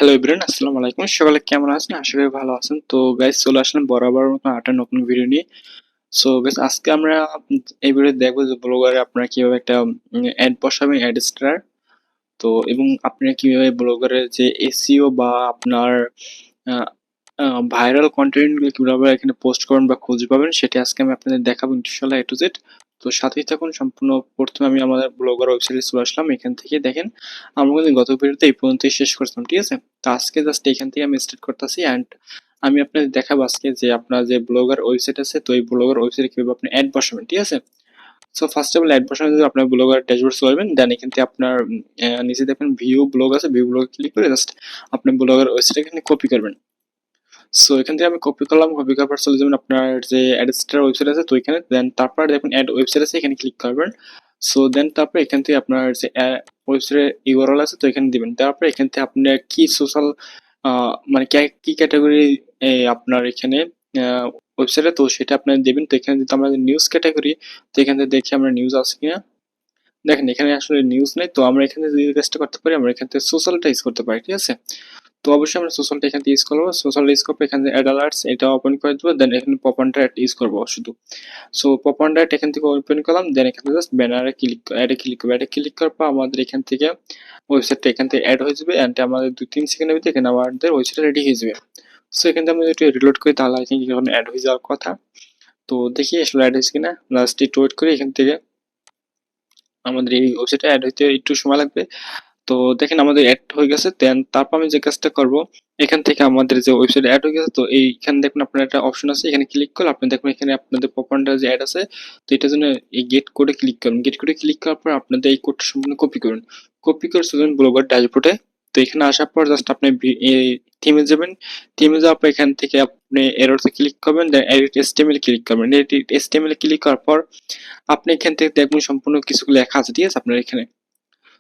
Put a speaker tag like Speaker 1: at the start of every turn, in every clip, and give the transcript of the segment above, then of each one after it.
Speaker 1: Hello everyone, আসসালামু আলাইকুম। সকালে কেমন আছেন? আশা করি ভালো আছেন। তো গাইস চলে আসলাম বরাবর মতো একটা নতুন ভিডিও নিয়ে। সো গাইস আজকে আমরা এই ভিডিওতে দেখবো যে ব্লগারে আপনারা কিভাবে একটা অ্যাড বসাবেন, অ্যাড স্টার। তো এবং আপনারা কিভাবে ব্লগারের যে এসইও বা আপনার আ আ ভাইরাল কনটেন্ট গুলো কিভাবে এখানে পোস্ট করবেন বা খুঁজে পাবেন সেটা আজকে আমি আপনাদের দেখাবো ইনশাআল্লাহ A to Z। তো সাথেই থাকুন সম্পূর্ণ। প্রথমে আমি আমাদের ব্লগার ওয়েবসাইটে চলে আসলাম। এখান থেকে দেখেন আমরা কিন্তু গত ভিডিওতে এই পর্যন্তই শেষ করছিলাম, ঠিক আছে? তো আজকে জাস্ট এখান থেকে আমি স্টার্ট করতেছি অ্যান্ড আমি আপনাদের দেখাবো আজকে যে আপনার যে ব্লগার ওয়েবসাইট আছে, তো এই ব্লগার ওয়েবসাইটে কিভাবে আপনি অ্যাড বসাবেন, ঠিক আছে? So first of all ad বসানোর জন্য আপনার ব্লগার ড্যাশবোর্ড চলে যাবেন, দেন এখান থেকে আপনার নিচে দেখবেন ভিউ ব্লগ আছে, ভিউ ব্লগ ক্লিক করে জাস্ট আপনি ব্লগার ওয়েবসাইট এখানে কপি করবেন। সো এখান থেকে আমি কপি করলাম, কপি করার পর চলে যাবেন আপনার যে অ্যাডস্টার ওয়েবসাইট আছে তো এখানে, দেন তারপর দেখুন অ্যাড ওয়েবসাইট আছে এখানে ক্লিক করবেন। সো দেন তারপর এখান থেকে আপনার যে ওয়েবসাইটের ইউআরএল আছে তো এখানে দিবেন। তারপর এখান থেকে আপনি কি সোশ্যাল মানে কি ক্যাটাগরি আপনার এখানে ওয়েবসাইটে তো সেটা আপনার দেবেন। তো এখানে যদি আমরা নিউজ ক্যাটাগরি, তো এখান থেকে দেখি আমরা নিউজ আছে কিনা। দেখেন এখানে আসলে নিউজ নেই, তো আমরা এখানে যদি কাজটা করতে পারি আমরা এখান থেকে সোশ্যালটা ইউজ করতে পারি, ঠিক আছে? তো অবশ্যই আমরা সোশ্যালটা এখান থেকে ইউজ করবো। সোশ্যাল ইউজ করবো, এখান থেকে অ্যাড অ্যালার্টস এটা ওপেন করে দেবো, দেন এখানে পপ অন ডাইরেক্ট ইউজ করবো শুধু। সো পপ অন ডাইরেক্ট এখান থেকে ওপেন করলাম, দেন এখান থেকে জাস্ট ব্যানারে ক্লিক, অ্যাডে ক্লিক করবো। অ্যাডে ক্লিক করার পর আমাদের এখান থেকে ওয়েবসাইটটা এখান থেকে অ্যাড হয়ে যাবে অ্যান্ড আমাদের 2-3 সেকেন্ডের ভিতরে এখানে আমাদের ওয়েবসাইটটা রেডি হয়ে যাবে। সো এখান থেকে আমি যদি রিলোড করি তাহলে আই থিঙ্ক এখন অ্যাড হয়ে যাওয়ার কথা। তো দেখি আসলে অ্যাড হয়েছে কিনা, লাস্ট একটু ওয়েট করি। এখান থেকে আমাদের এই ওয়েবসাইটে অ্যাড হইতে একটু সময় লাগবে। তো দেখেন আমাদের অ্যাড হয়ে গেছে, দেন তারপর আমি যে কাজটা করব, এখান থেকে আমাদের যে ওয়েবসাইট অ্যাড হয়ে গেছে তো এইখানে দেখুন আপনার একটা অপশন আছে, এখানে ক্লিক করলে আপনি দেখবেন এখানে আপনাদের পপকর্নটা যে অ্যাড আছে, তো এটার জন্য এই গেট কোডে ক্লিক করুন। গেট কোডে ক্লিক করার পর আপনাদের এই কোডটা সম্পূর্ণ কপি করুন। কপি করে চলুন ব্লগার ড্যাশবোর্ডে। তো এখানে আসার পর জাস্ট আপনি থিমে যাবেন। থিমে যাওয়ার পর এখান থেকে আপনি এররতে ক্লিক করবেন, দেন এডিট এসটিএমএল ক্লিক করবেন। এডিট এসটিএমএল ক্লিক করার পর আপনি এখান থেকে দেখবেন সম্পূর্ণ কিছু লেখা আছে, ঠিক আছে? আপনার এখানে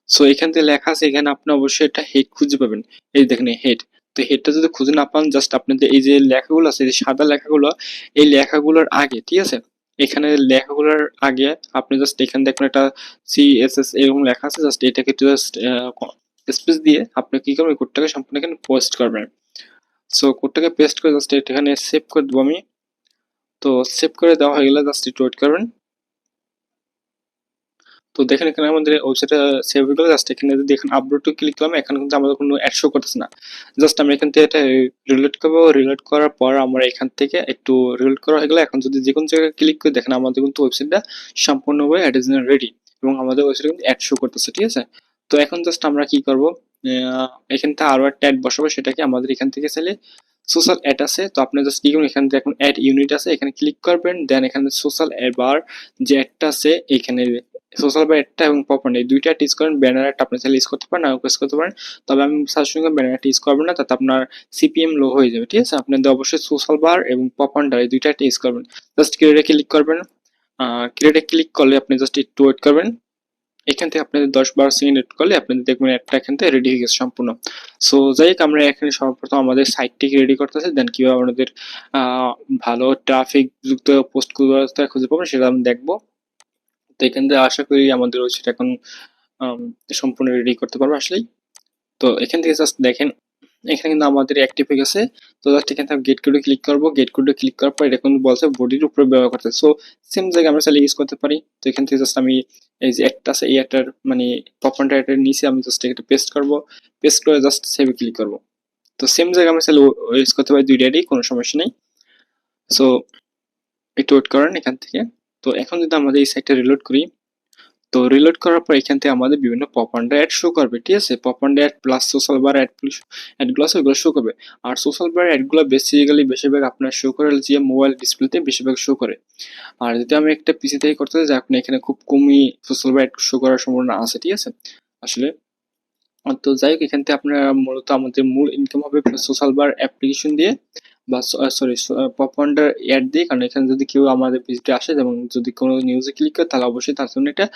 Speaker 1: সো এখান থেকে লেখা আছে, এখানে আপনি অবশ্যই একটা হেড খুঁজে পাবেন। এই দেখেন হেড। তো হেডটা যদি খুঁজে না পান জাস্ট আপনাদের এই যে লেখাগুলো আছে, এই সাদা লেখাগুলো, এই লেখাগুলোর আগে, ঠিক আছে? এখানে লেখাগুলোর আগে আপনি জাস্ট এখানে দেখুন একটা সিএসএস এরকম লেখা আছে, জাস্ট এটাকে একটু জাস্ট স্পেস দিয়ে আপনি কি করবেন, কোডটাকে সম্পূর্ণ এখানে পোস্ট করবেন। সো কোডটাকে পেস্ট করে জাস্ট এটা এখানে সেভ করে দেবো আমি। তো সেভ করে দেওয়া হয়ে গেলে জাস্ট একটু ওয়েট করবেন। তো দেখেন এখানে আমাদের ওয়েবসাইটটা সেভ হয়ে গেল। জাস্ট এখানে যদি এখন আপলোড টু ক্লিক করলাম, এখানে কিন্তু আমাদের কোনো অ্যাড শো করতেছে না। জাস্ট আমি এখান থেকে এটা রিলোড করবো। রিলোড করার পর আমরা এখান থেকে একটু রিলোড করা হয়ে গেলে এখন যদি যে কোনো জায়গায় ক্লিক করে দেখেন আমাদের কিন্তু ওয়েবসাইটটা সম্পূর্ণভাবে অ্যাড ইজ রেডি এবং আমাদের ওয়েবসাইটে কিন্তু অ্যাড শো করতেছে, ঠিক আছে? তো এখন জাস্ট আমরা কি করবো, এখান থেকে আরো একটা অ্যাড বসাবো, সেটাকে আমাদের এখান থেকে চাইলে সোশ্যাল অ্যাড আছে। তো আপনি জাস্ট কি করুন, এখান থেকে এখন অ্যাড ইউনিট আছে এখানে ক্লিক করবেন, দেন এখানে সোশ্যাল বার যে অ্যাডটা আছে এখানে সোশ্যাল বা অ্যাডটা এবং পপন এই দুইটা টিজ করেন। ব্যানার একটা আপনি চাইলে ইউজ করতে পারেন, না ইউজ করতে পারেন। তবে আমি সাজেশন করব ব্যানারটা ইউজ করবেন না, তাতে আপনার সিপিএম লো হয়ে যাবে, ঠিক আছে? আপনাদের অবশ্যই সোশ্যাল বার এবং পপনটা এই দুইটা ইউজ করবেন। জাস্ট ক্রিয়েটে ক্লিক করবেন। ক্রিয়েটে ক্লিক করলে আপনি জাস্ট একটু ওয়েট করবেন। এখান থেকে আপনাদের 10-12 সেকেন্ড ওয়েট করলে আপনাদের দেখবেন অ্যাডটা এখান থেকে রেডি হয়ে গেছে সম্পূর্ণ। সো যাই হোক, আমরা এখানে সর্বপ্রথম আমাদের সাইটটিকে রেডি করতেছি, দেন কিভাবে আমাদের ভালো ট্রাফিক যুক্ত পোস্ট খুঁজে পাবেন সেটা আমি দেখবো। তো এখান থেকে আশা করি আমাদের ওয়েবসাইট এখন সম্পূর্ণ রেডি করতে পারবো আসলেই। তো এখান থেকে জাস্ট দেখেন এখানে কিন্তু আমাদের অ্যাক্টিভ হয়ে গেছে। তো জাস্ট এখান থেকে গেট কোডে ক্লিক করবো। গেট কোডে ক্লিক করার পর এটা কিন্তু বলছে বডির উপরে ব্যবহার করতে। সো সেম জায়গায় আমরা চাইলে ইউজ করতে পারি। তো এখান থেকে জাস্ট আমি এই যে একটা আছে এই একটার মানে পপকর্নটা এটার নিচে আমি জাস্ট এটা পেস্ট করবো। পেস্ট করে জাস্ট সেভে ক্লিক করবো। তো সেম জায়গায় আমি চাইলে ইউজ করতে পারি দুইটারই, কোনো সমস্যা নেই। সো একটু ওয়েট করেন এখান থেকে। তো এখন যদি আমাদের এই সাইটটা রিলোড করি, তো রিলোড করার পর এখান থেকে আমাদের বিভিন্ন পপ অ্যান্ড অ্যাড শো করবে, ঠিক আছে? Pop and ad plus social bar অ্যাডগুলো আছে ওগুলো শো করবে। আর সোশ্যাল বার অ্যাডগুলো বেসিক্যালি বেশিরভাগ আপনার শো করে যে মোবাইল ডিসপ্লেতে বেশিরভাগ শো করে। আর যদি আমি একটা পিসি থেকে করতে চাই, যে আপনি এখানে খুব কমই সোশ্যাল বার অ্যাড শো করার সম্ভাবনা আছে, ঠিক আছে? আসলে তো যাই হোক, এখান থেকে আপনারা মূলত আমাদের মূল ইনকাম হবে সোশ্যাল বার অ্যাপ্লিকেশন দিয়ে বা সরি পপ ওয়ান্ডার অ্যাড দিয়ে। কারণ এখানে যদি কেউ আমাদের পেজে আসে এবং যদি কোনো নিউজে ক্লিক করে তাহলে অবশ্যই তার জন্য এটা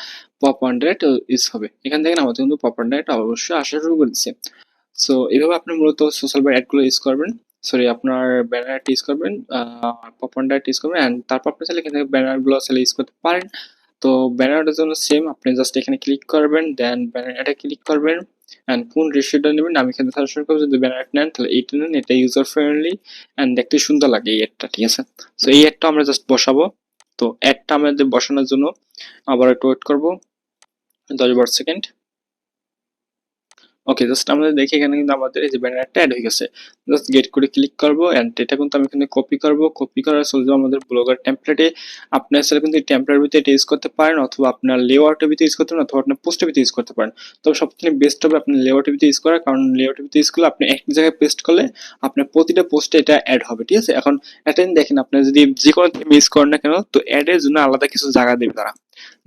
Speaker 1: পপ ওয়ান্ডার ইউজ হবে। এখান থেকে আমাদের কিন্তু পপ ওয়ান্ডার অবশ্যই আসা শুরু করে দিচ্ছে। সো এভাবে আপনি মূলত সোশ্যাল বার অ্যাডগুলো ইউজ করবেন, সরি আপনার ব্যানার ইউজ করবেন, পপ ওয়ান্ডার ইউজ করবেন অ্যান্ড তারপর আপনি চাইলে এখান থেকে ব্যানারগুলো চাইলে ইউজ করতে পারেন। তো ব্যানারটার জন্য সেম, আপনি জাস্ট এখানে ক্লিক করবেন, দেন ব্যানার এটা ক্লিক করবেন অ্যান্ড কোন রেশিওটা নেবেন আমি এখানে সাজেশন করবো, যদি ব্যানার নেন তাহলে এইটা নেন, এটা ইউজার ফ্রেন্ডলি অ্যান্ড দেখতে সুন্দর লাগে এই অ্যাডটা, ঠিক আছে। সো এই অ্যাডটা আমরা জাস্ট বসাবো। তো অ্যাডটা আমাদের বসানোর জন্য আবার একটু ওয়েট করবো 10 সেকেন্ড। ওকে, জাস্ট আমাদের দেখি এখানে কিন্তু আমাদের এই যে ব্যানারটা অ্যাড হয়ে গেছে। জাস্ট গেট করে ক্লিক করব এন্ড এটা কিন্তু আমি এখানে কপি করব, কপি করার চলে যাবো আমাদের ব্লগার টেমপ্লেটে। আপনি আসলে কিন্তু এই টেমপ্লেটের ভিতরে এটা ইউজ করতে পারেন, অথবা আপনার লেআউটের ভিতরে ইউজ করতে পারেন, অথবা আপনার পোস্টের ভিতরে ইউজ করতে পারেন। তবে সবথেকে বেস্ট হবে আপনি লেআউটের ভিতরে ইউজ করা, কারণ লেআউটের ভিতরে ইউজ করলে আপনি এক জায়গায় পেস্ট করলে আপনার প্রতিটা পোস্টে এটা অ্যাড হবে, ঠিক আছে। এখন এটা দেখেন, আপনি যদি যে কোনো থিম ইউজ করেন না কেন, তো অ্যাডের জন্য আলাদা কিছু জায়গা দেবে তারা,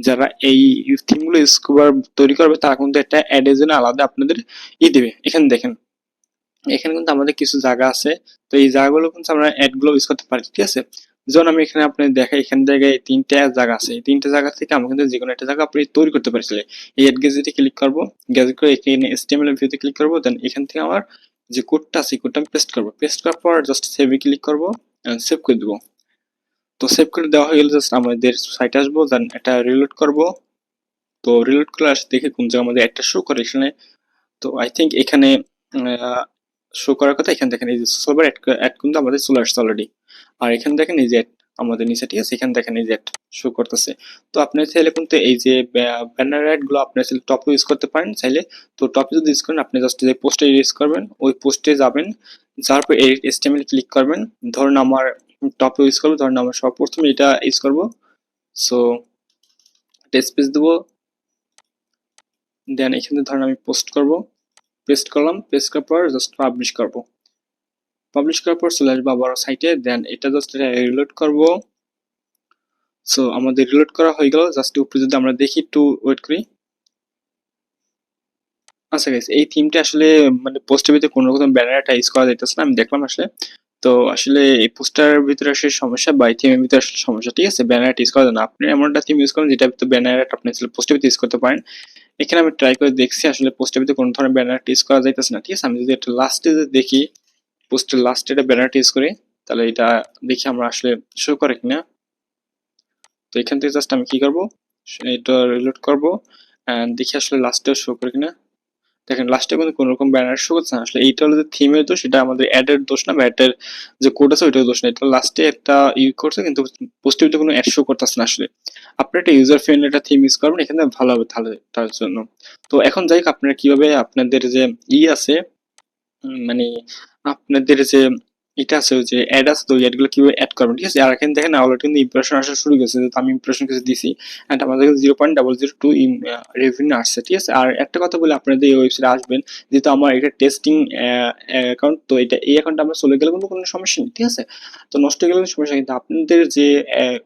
Speaker 1: যারা এই থিমগুলো স্কোয়ার তৈরি করবে তারা কিন্তু একটা অ্যাডের জন্য আলাদা আপনাদের দেবে। এখানে দেখেন, এখানে কিন্তু আমাদের কিছু জায়গা আছে, তো এই জায়গাগুলো কিন্তু আমরা অ্যাডগুলো ইউজ করতে পারি, ঠিক আছে। যেমন আমি এখানে আপনি দেখাই, এখান থেকে তিনটা জায়গা আছে, এই তিনটা জায়গা থেকে আমরা কিন্তু যে কোনো একটা জায়গা আপনি তৈরি করতে পারছিলে। এই অ্যাড গ্যাজেটে ক্লিক করবো, গ্যাজেট করে এখানে HTML ভিউতে ক্লিক করবো, দেন এখান থেকে আমার যে কোডটা আছে কোডটা আমি পেস্ট করবো, পেস্ট করার পর জাস্ট সেভে ক্লিক করবো, সেভ করে দেবো। তো সেভ করে দেওয়া হয়ে গেলে জাস্ট আমাদের সাইটে আসবো, দেন এটা রিলোড করবো। তো রিলোড করে আসে দেখে কোন জায়গায় আমাদের একটা শো করে এখানে। তো আই থিঙ্ক এখানে শো করার কথা, এখানে দেখেন এই যে সবার অ্যাড কিন্তু আমাদের চলে আসছে অলরেডি। আর এখানে দেখেন এই যে আমাদের নিচে, ঠিক আছে, এখানে দেখেন এই যে শো করতেছে। তো আপনি চাইলে কিন্তু এই যে ব্যানার অ্যাড গুলো আপনি চাইলে টপে ইউজ করতে পারেন চাইলে। তো টপে যদি ইউজ করেন, আপনি জাস্ট যে পোস্টে ইউজ করবেন ওই পোস্টে যাবেন, যাওয়ার পর এডিট HTML ক্লিক করবেন। ধরুন আমার টপে ইউজ করবো, ধরুন আমার সর্বপ্রথমে এটা ইউজ করবো। সো টেক্সট পেজ দেবো, দেন এখানে ধরুন আমি পোস্ট করব, পেস্ট করলাম, পেস্ট করার পর জাস্ট পাবলিশ করব, পাবলিশ করার পর চলে আসবো আবার সাইটে, দেন এটা জাস্ট রিলোড করব। সো আমাদের রিলোড করা হয়ে গেল, জাস্ট উপরে যদি আমরা দেখি একটু ওয়েট করি। আচ্ছা গাইস, এই থিমটা আসলে মানে পোস্টের ভিতরে কোনো রকম ব্যানার ইউজ করা যাইতেছে না, আমি দেখলাম আসলে। তো আসলে এই পোস্টার ভিতরে আসলে সমস্যা, বা এই থিমের ভিতরে আসলে সমস্যা, ঠিক আছে। ব্যানার ইউজ করা যায় না, আপনি এমন একটা থিম ইউজ করেন যেটা ভিতরে ব্যানার আপনি আসলে পোস্টের ভিতরে ইউজ করতে পারেন। এখানে আমি ট্রাই করে দেখছি, আসলে পোস্টের ভিতরে কোনো ধরনের ব্যানার ইউজ করা যাইতেছে না, ঠিক আছে। আমি যদি একটা লাস্টে দেখি, পোস্টের লাস্টে এটা ব্যানার ইউজ করি, তাহলে এটা দেখি আমরা আসলে শো করে কিনা। তো এখান থেকে জাস্ট আমি কি করব, এটা রিলোড করব এন্ড দেখি আসলে লাস্টে শো করে কিনা। দেখেন লাস্টে কিন্তু কোনো রকম ব্যানার শো করছে না, আসলে এইটা হলো যে থিমের দোষ, এটা আমাদের অ্যাডের দোষ না, বা অ্যাডের যে কোড আছে ওইটার দোষ না। এটা লাস্টে একটা ইউজ করছে কিন্তু পোস্টের ভিতরে কোনো অ্যাড শো করতেছে না। আসলে আপনি একটা ইউজার ফ্রেন্ডলি একটা থিম ইউজ করবেন, এখানে ভালো হবে তাহলে তার জন্য। তো এখন যাই হোক, আপনারা কিভাবে আপনাদের যে আছে মানে আপনাদের যে এটা আছে, ওই যে অ্যাড আছে, তো ওই অ্যাডগুলো কিভাবে অ্যাড করবেন, ঠিক আছে। আর এখানে দেখেন অলরেডি কিন্তু ইমপ্রেশন আসা শুরু গেছে, যেহেতু আমি ইমপ্রেশন কিছু দিছি এন্ড আমাদের 0.002 রেভিনিউ আসছে, ঠিক আছে। আর একটা কথা বলে, আপনাদের এই ওয়েবসাইটে আসবেন, যেহেতু আমার এটা টেস্টিং অ্যাকাউন্ট, তো এটা এই অ্যাকাউন্টে আমার চলে গেলে কিন্তু কোনো সমস্যা নেই, ঠিক আছে। তো নষ্ট হয়ে গেলে কোনো সমস্যা, কিন্তু আপনাদের যে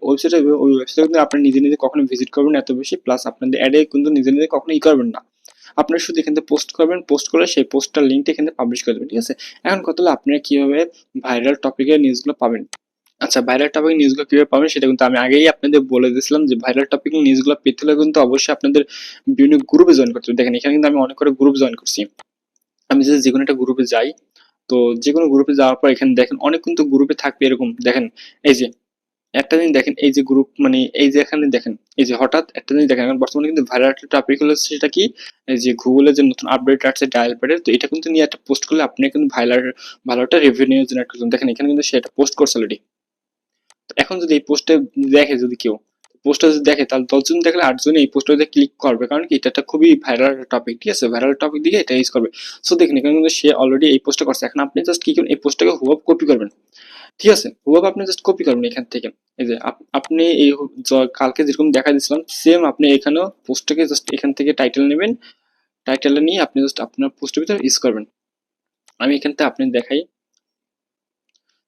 Speaker 1: ওয়েবসাইট হবে ওই ওয়েবসাইটে কিন্তু আপনি নিজে নিজে কখনো ভিজিট করবেন এত বেশি, প্লাস আপনাদের অ্যাডে কিন্তু নিজে নিজে কখনো করবেন না। আপনারা শুধু এখান থেকে পোস্ট করবেন, পোস্ট করলে সেই পোস্টটার লিঙ্কটা এখানে পাবলিশ করে দেবেন, ঠিক আছে। এখন কথা হলো আপনারা কিভাবে ভাইরাল টপিকের নিউজগুলো পাবেন। আচ্ছা, ভাইরাল টপিক নিউজগুলো কিভাবে পাবেন সেটা কিন্তু আমি আগেই আপনাদের বলে দিয়েছিলাম, যে ভাইরাল টপিক নিউজগুলো পেতে হলে কিন্তু অবশ্যই আপনাদের বিভিন্ন গ্রুপে জয়েন করতে হবে। দেখেন এখানে কিন্তু আমি অনেক করে গ্রুপ জয়েন করছি। আমি যদি যে কোনো একটা গ্রুপে যাই, তো যে কোনো গ্রুপে যাওয়ার পর এখানে দেখেন অনেক কিন্তু গ্রুপে থাকবে এরকম, দেখেন এই যে একটা জিনিস দেখেন, এই যে গ্রুপ মানে এই যে এখানে দেখেন, এই যে হঠাৎ একটা জিনিস দেখেন, এখন বর্তমানে কিন্তু ভাইরাল টপিক হলো সেটা কি, এই যে গুগলের যে নতুন আপডেট আসছে ডায়াল প্যাডের, তো এটা কিন্তু নিয়ে একটা পোস্ট করলে আপনি কিন্তু ভালো একটা রেভিনিউ জেনারেট করছেন। দেখেন এখানে কিন্তু সেটা পোস্ট করছে অলরেডি। তো এখন যদি এই পোস্টে দেখে, যদি কেউ পোস্টটা যদি দেখে, তাহলে 10 জন দেখলে 8 জন এই পোস্টটাতে ক্লিক করবে, কারণ কি এটা একটা খুবই ভাইরাল টপিক, ঠিক আছে। ভাইরাল টপিক দিকে এটা ইউজ করবে। সো দেখেন এখানে কিন্তু সে অলরেডি এই পোস্টটা করছে, এখন আপনি জাস্ট কি করবেন, এই পোস্টটাকে হুবহু কপি করবেন, ঠিক আছে। হুবহু আপনি জাস্ট কপি করবেন এখান থেকে। এই যে আপনি এই কালকে যেরকম দেখা দিয়েছিলাম, সেম আপনি এখানেও পোস্টটাকে জাস্ট এখান থেকে টাইটেল নেবেন, টাইটেলটা নিয়ে আপনি জাস্ট আপনার পোস্টের ভিতরে ইউজ করবেন। আমি এখান থেকে আপনি দেখাই।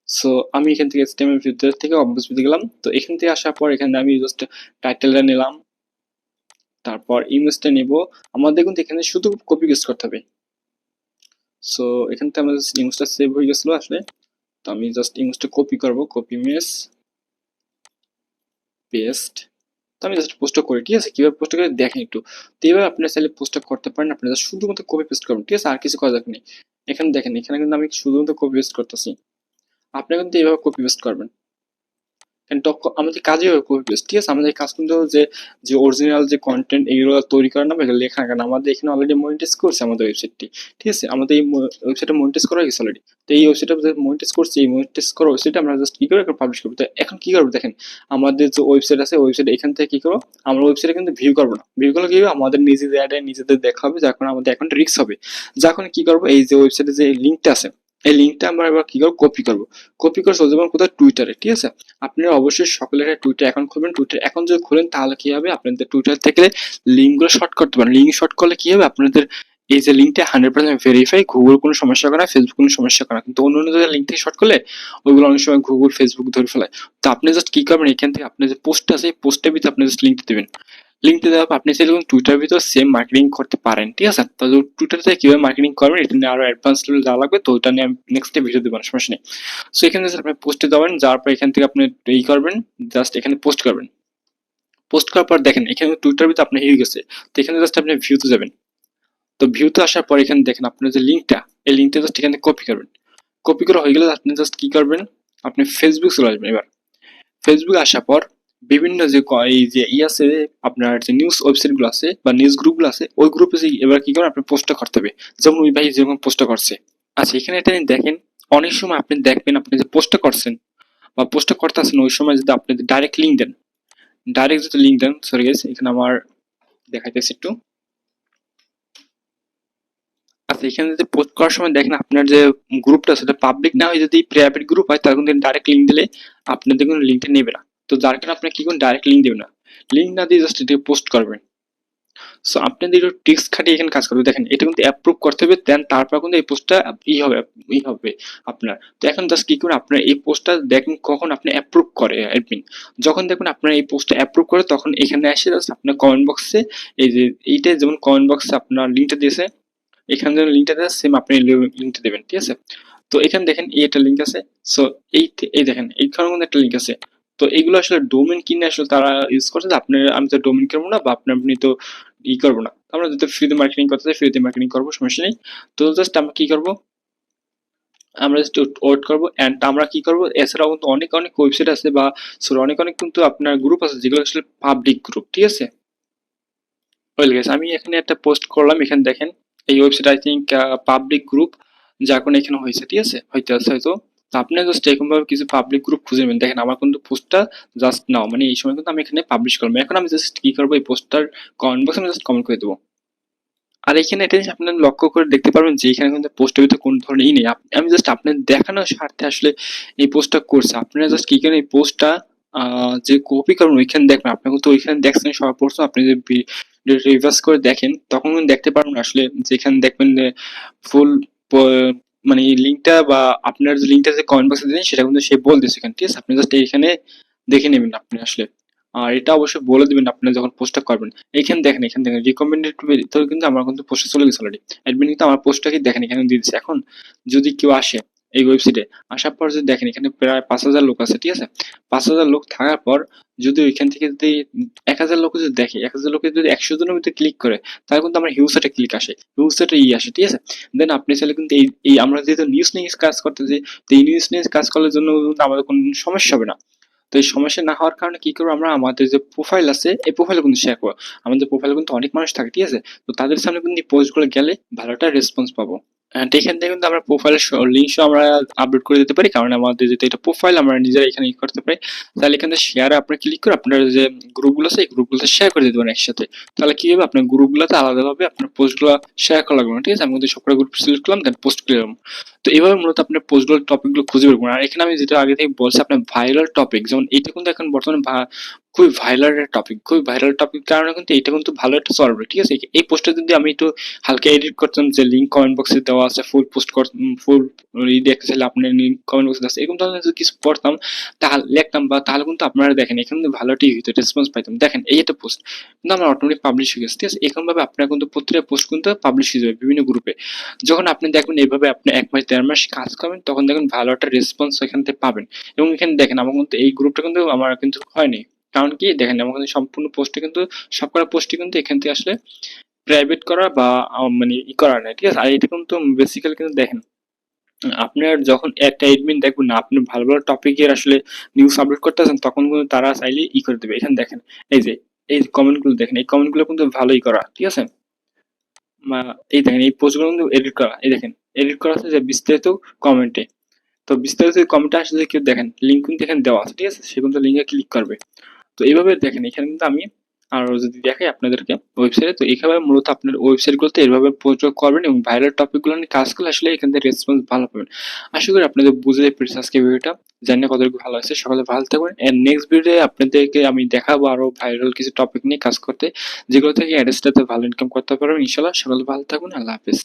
Speaker 1: সো আমি এখান থেকে HTML ভিতর থেকে অবভিয়াস ভিতরে গেলাম। তো এখান থেকে আসার পর এখানে আমি জাস্ট টাইটেলটা নিলাম, তারপর ইমেজটা নেব। আমাদের কিন্তু এখানে শুধু কপি পেস্ট করতে হবে। সো এখান থেকে আমাদের ইমেজটা সেভ হয়ে গেছিল আসলে। তো আমি জাস্ট ইমেজটা কপি করব, কপি ইমেজ, পেস্ট। তো আমি জাস্ট পোস্টটা করি, ঠিক আছে। কিভাবে পোস্ট করে দেখেন একটু। তো এইভাবে আপনারা চাইলে পোস্টটা করতে পারেন, আপনারা শুধুমাত্র কপি পেস্ট করবেন, ঠিক আছে। আর কিছু করা দরকার নেই। এখানে দেখেন, এখানে কিন্তু আমি শুধুমাত্র কপি পেস্ট করতেছি, আপনি কিন্তু এইভাবে কপি পেস্ট করবেন। আমাদের কাজই হবে কপি পেস্ট, ঠিক আছে? আমাদের কাজ কিন্তু যে অরিজিনাল যে কন্টেন্ট এগুলো তৈরি করা না বা এগুলো লেখা, কারণ আমাদের এখানে অলরেডি মনিটাইজ করছে আমাদের ওয়েবসাইটটি, ঠিক আছে? আমাদের এই ওয়েবসাইটটা মনিটাইজ করা গেছে অলরেডি। তো এই ওয়েবসাইটটা মনিটাইজ করছি, এই মনিটাইজ করা ওয়েবসাইটটা আমরা জাস্ট কি করে এখন পাবলিশ করবো। তো এখন কি করবো দেখেন, আমাদের যে ওয়েবসাইট আছে ওয়েবসাইট এখান থেকে কি করবো, আমরা ওয়েবসাইটে কিন্তু ভিউ করবো না, ভিউ করলে কি হবে আমাদের নিজেদের অ্যাডে নিজেদের দেখা হবে, যার কারণে আমাদের অ্যাকাউন্টে রিস্ক হবে। যার কারণে কি করবো, এই যে ওয়েবসাইটে যে লিঙ্কটা আছে এই লিঙ্কটা আমরা এবার কি করবো, কপি করবো। কপি করে চলে যাবেন কোথাও টুইটারে, ঠিক আছে? আপনারা অবশ্যই সকলের একটা টুইটার অ্যাকাউন্ট খুলবেন। টুইটার অ্যাকাউন্ট যদি খোলেন তাহলে কি হবে, আপনাদের টুইটার থেকে লিঙ্কগুলো শর্ট করতে পারেন। লিঙ্ক শর্ট করলে কি হবে, আপনাদের এই যে লিঙ্কটা 100% ভেরিফাই, গুগল কোনো সমস্যা করে না, ফেসবুক কোনো সমস্যা করে না। কিন্তু অন্য জায়গায় লিঙ্ক থেকে শর্ট করলে ওইগুলো অনেক সময় গুগল ফেসবুক ধরে ফেলায়। তো আপনি জাস্ট কি করবেন, এখান থেকে আপনার যে পোস্ট আছে এই পোস্টের ভিতরে আপনি জাস্ট লিঙ্কটা দেবেন। লিঙ্কটা দেওয়ার পর আপনি চাইলে টুইটার ভিতর সেম মার্কেটিং করতে পারেন, ঠিক আছে? তো টুইটার থেকে কিভাবে মার্কেটিং করবেন এটা নিয়ে আরো অ্যাডভান্স লেভেল যাওয়া লাগবে, তো ওটা নিয়ে আমি নেক্সট ভিডিও দেবো, সমস্যা নেই। সো এখানে জাস্ট আপনি পোস্টে যাবেন, যাওয়ার পর এখান থেকে আপনি এই করবেন, জাস্ট এখানে পোস্ট করবেন। পোস্ট করার পর দেখেন এখানে টুইটার ভিতরে আপনার হয়ে গেছে। তো এখানে জাস্ট আপনি ভিউতে যাবেন। তো ভিউতে আসার পর এখানে দেখেন আপনার যে লিঙ্কটা, এই লিঙ্কটা জাস্ট এখানে কপি করবেন। কপি করা হয়ে গেলে আপনি জাস্ট কি করবেন, আপনি ফেসবুক চলে আসবেন। এবার ফেসবুক আসার পর বিভিন্ন যে এই যে আছে আপনার যে নিউজ ওয়েবসাইট গুলো আছে বা নিউজ গ্রুপ গুলো আছে ওই গ্রুপে এবার কি করেন, আপনি পোস্টটা করতে হবে, যেমন ওই ভাই যেরকম পোস্টটা করছে। আচ্ছা এখানে এটা দেখেন, অনেক সময় আপনি দেখবেন আপনি যে পোস্টটা করছেন বা পোস্টটা করতেছেন ওই সময় যদি আপনি ডাইরেক্ট লিঙ্ক দেন, ডাইরেক্ট যদি লিঙ্ক দেন, সরি গাইস এখানে আমার দেখাইতেছে একটু। আচ্ছা এখানে যদি পোস্ট করার সময় দেখেন আপনার যে গ্রুপটা সেটা পাবলিক না হয়ে যদি প্রাইভেট গ্রুপ হয় তাহলে কিন্তু ডাইরেক্ট লিঙ্ক দিলে আপনাদের কোনো লিঙ্কটা নেবে না। তো যার কারণে আপনি কি করুন, ডাইরেক্ট লিঙ্ক দেবেন না, লিঙ্ক না দিয়ে জাস্ট এটাকে পোস্ট করবেন। সো আপনাদের একটু ট্রিক্স খাটিয়ে এখানে কাজ করবে। দেখেন এটা কিন্তু অ্যাপ্রুভ করতে হবে, দেন তারপর কিন্তু এই পোস্টটা ই হবে আপনার। তো এখন জাস্ট কি করুন, আপনার এই পোস্টটা দেখুন কখন আপনি অ্যাপ্রুভ করে অ্যাডমিন, যখন দেখুন আপনার এই পোস্টটা অ্যাপ্রুভ করে তখন এখানে এসে জাস্ট আপনার কমেন্ট বক্সে এই যে এইটা যেমন কমেন্ট বক্সে আপনার লিঙ্কটা দিয়েছে, এখানে যেমন লিঙ্কটা দেয় সেম আপনি লিঙ্কটা দেবেন, ঠিক আছে? তো এখানে দেখেন এই একটা লিঙ্ক আছে। সো এই দেখেন এইখানে কিন্তু একটা লিঙ্ক আছে। তো এইগুলো আসলে ডোমেন কিনে আসলে তারা ইউজ করছে, যে আপনার আমি তো ডোমেন কিনবো না বা আপনি তো করবো না, আমরা যদি ফ্রিতে মার্কেটিং করতে চাই ফ্রিতে মার্কেটিং করবো, সমস্যা নেই। তো জাস্ট আমরা কি করবো, আমরা জাস্ট ওয়েট করবো এন্ড আমরা কি করবো, এছাড়াও কিন্তু অনেক অনেক ওয়েবসাইট আছে বা অনেক অনেক কিন্তু আপনার গ্রুপ আছে যেগুলো আসলে পাবলিক গ্রুপ, ঠিক আছে? ওয়েল গাইস আমি এখানে একটা পোস্ট করলাম, এখানে দেখেন এই website I think public group, যার কারণে এখানে হয়েছে, ঠিক আছে? হইতে আছে হয়তো। তো আপনি জাস্ট এরকম ভাবে কিছু পাবলিক গ্রুপ খুঁজে নেবেন। দেখেন আমার কিন্তু পোস্টটা জাস্ট নাও মানে এই সময় কিন্তু আমি এখানে পাবলিশ করলাম। এখন আমি জাস্ট কি করবো, এই পোস্টটার কমেন্ট বক্সে আমি জাস্ট কমেন্ট করে দেবো। আর এখানে এটা জিনিস আপনারা লক্ষ্য করে দেখতে পারবেন যে এখানে কিন্তু পোস্টের ভিতরে কোন ধরনের নেই। আমি জাস্ট আপনাদের দেখানোর স্বার্থে আসলে এই পোস্টটা করছি। আপনারা জাস্ট কি করেন, এই পোস্টটা যে কপি করবেন ওইখানে দেখবেন, আপনি কিন্তু ওইখানে দেখছেন সর্বপ্রথম আপনি যদি রিভার্স করে দেখেন তখন কিন্তু দেখতে পারবেন আসলে যেখানে দেখবেন যে ফুল মানে এই লিঙ্কটা বা আপনার যে লিঙ্কটা যে কমেন্ট বক্সে দিলেন সেটা কিন্তু সে বলতেছে এখানে, ঠিক আছে? আপনি জাস্ট এইখানে দেখে নেবেন আপনি আসলে। আর এটা অবশ্যই বলে দিবেন আপনারা যখন পোস্টটা করবেন। এখানে দেখেন রিকমেন্ডেড তো কিন্তু আমার কিন্তু পোস্টে চলে গেছে অলরেডি। অ্যাডমিন কিন্তু আমার পোস্টটাকে দেখেন এখানে দিয়ে দিচ্ছে। এখন যদি কেউ আসে এই ওয়েবসাইটে, আসার পর যদি দেখেন এখানে প্রায় 5,000 লোক আছে, ঠিক আছে? 5,000 লোক থাকার পর যদি ওইখান থেকে যদি 1,000 লোক যদি দেখে, 1,000 লোকে যদি 100 জনের মধ্যে ক্লিক করে তাহলে কিন্তু আমার হিউজ একটা ক্লিক আসে, হিউজ একটা আসে, ঠিক আছে? দেন আপনি চাইলে কিন্তু এই আমরা যেহেতু নিউজ নিয়ে কাজ করতেছি, তো এই নিউজ নিয়ে কাজ করার জন্য কিন্তু আমাদের কোনো সমস্যা হবে না। তো এই সমস্যা না হওয়ার কারণে কি করবো, আমরা আমাদের যে প্রোফাইল আছে এই প্রোফাইলে কিন্তু শেয়ার করবো। আমাদের প্রোফাইলে কিন্তু অনেক মানুষ থাকে, ঠিক আছে? তো তাদের সামনে কিন্তু এই পোস্ট গুলো গেলে ভালো একটা রেসপন্স পাবো। এখান থেকে কিন্তু আমরা প্রোফাইলের লিঙ্ক আমরা আপলোড করে দিতে পারি, কারণ আমাদের যেটা এটা প্রোফাইল আমরা নিজেরা এখানে করতে পারি। তাহলে এখানে শেয়ারে আপনি ক্লিক করে আপনার যে গ্রুপগুলো আছে এই গ্রুপগুলোতে শেয়ার করে দিতে পারেন একসাথে। তাহলে কি হবে, আপনার গ্রুপগুলোতে আলাদাভাবে আপনার পোস্টগুলো শেয়ার করা লাগবে না, ঠিক আছে? আমি কিন্তু সবকটা গ্রুপ সিলেক্ট করলাম দেন পোস্ট করে দিলাম। তো এইভাবে মূলত আপনার পোস্টগুলো টপিকগুলো খুঁজে বের করুন। আর এখানে আমি যেটা আগে থেকে বলছি আপনার ভাইরাল টপিক, যেমন এইটা কিন্তু এখন বর্তমানে খুবই ভাইরাল একটা টপিক, খুবই ভাইরাল টপিক কারণে কিন্তু এটা কিন্তু ভালো একটা সলভ, ঠিক আছে? এই পোস্টটা যদি আমি একটু হালকা এডিট করতাম, যে লিঙ্ক কমেন্ট বক্সে দেওয়া আছে, ফুল পোস্ট ফুল দেখতে চাইলে আপনার লিঙ্ক কমেন্ট বক্সে আছে, এরকম ধরনের যদি কিছু করতাম তাহলে লিখতাম বা তাহলে কিন্তু আপনারা দেখেন এখানে কিন্তু ভালো একটা হইতো, রেসপন্স পাইতাম। দেখেন এই একটা পোস্ট কিন্তু আমার অটোমেটিক পাবলিশ হয়ে গেছে, ঠিক আছে? এরকম ভাবে আপনার কিন্তু প্রত্যেকটা পোস্ট কিন্তু পাবলিশ হয়ে যাবে বিভিন্ন গ্রুপে। যখন আপনি দেখবেন এইভাবে আপনি 1 মাস 1.5 মাস কাজ করবেন তখন দেখবেন ভালো একটা রেসপন্স এখান থেকে পাবেন। এবং এখানে দেখেন আমার কিন্তু এই গ্রুপটা কিন্তু আমার কিন্তু হয়নি, কারণ কি দেখেন আমার কিন্তু সম্পূর্ণ পোস্টে কিন্তু সবকটা পোস্টই কিন্তু এখান থেকে আসলে প্রাইভেট করা বা মানে করা নাই, ঠিক আছে? আর এটা কিন্তু বেসিক্যালি কিন্তু দেখেন আপনার যখন একটা এডমিন দেখবেন না আপনি ভালো, ভালো টপিকের আসলে নিউজ আপলোড করতেছেন তখন কিন্তু তারা চাইলে করে দেবে। এখানে দেখেন এই যে এই কমেন্টগুলো দেখেন, এই কমেন্টগুলো কিন্তু ভালোই করা। ঠিক আছে? মা এই দেখেন এই পোস্টগুলো কিন্তু এডিট করা। এই দেখেন এডিট করা আছে যে বিস্তারিত কমেন্টে। তো বিস্তারিত কমেন্টে আসলে কেউ দেখেন লিঙ্ক কিন্তু এখানে দেওয়া আছে। ঠিক আছে? সে কিন্তু লিঙ্কে ক্লিক করবে। তো এইভাবে দেখেন এখানে কিন্তু আমি আরো যদি দেখাই আপনাদেরকে ওয়েবসাইটে, তো এভাবে মূলত আপনার ওয়েবসাইটগুলোতে এভাবে প্রযোগ করবেন এবং ভাইরাল টপিকগুলো নিয়ে কাজ করলে আসলে এখান থেকে রেসপন্স ভালো পাবেন। আশা করি আপনাদের বুঝতে পেরেছি আজকে ভিডিওটা। জানি না কতটুকু ভালো লাগছে। সকলে ভালো থাকবেন। এন্ড নেক্সট ভিডিওতে আপনাদেরকে আমি দেখাবো আরো ভাইরাল কিছু টপিক নিয়ে কাজ করতে, যেগুলো থেকে অ্যাডসটাতে ভালো ইনকাম করতে পারবেন ইনশাআল্লাহ। সকলে ভালো থাকবেন। আল্লাহ হাফেজ।